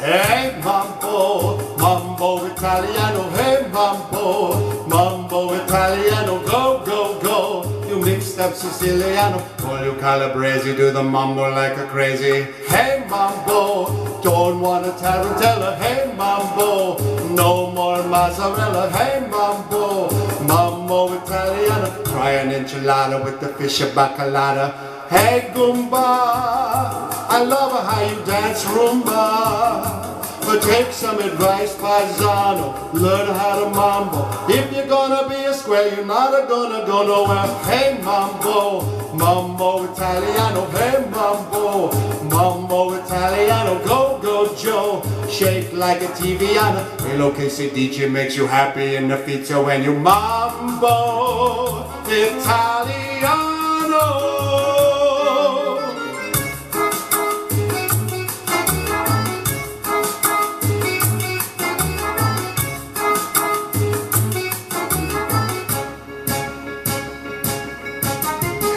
Hey mambo, mambo Italiano, hey mambo, mambo Italiano, go, go, go. You mixed up Siciliano, well you Calabrese, do the mambo like a crazy. Hey mambo, don't want a tarantella, hey mambo, no more mozzarella, hey mambo, mambo Italiano, try an enchilada with the fish of bacalada. Hey Goomba, I love how you dance rumba. But take some advice, paisano, learn how to mambo. If you're gonna be a square, you're not gonna go nowhere. Hey mambo, mambo Italiano, hey mambo, mambo Italiano, go, go Joe, shake like a Tiviana. El lo que se dice makes you happy in the feet, so when you mambo Italiano.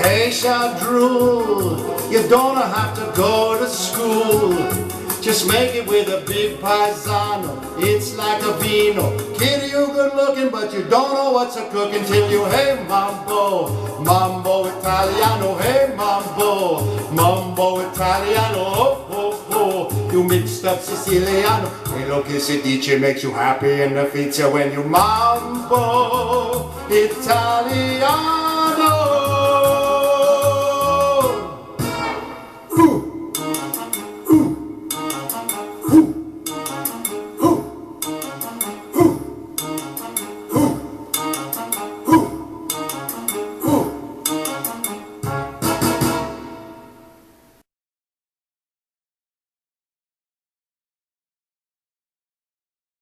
Hey Shadrul, you don't have to go to school. Just make it with a big paisano. It's like a vino. Kid, you good looking, but you don't know what's a cooking till you hey mambo, mambo Italiano, hey mambo, mambo Italiano, oh, oh, oh. You mixed up Siciliano. Hey, lo que se dice makes you happy in the feet, so when you mambo Italiano.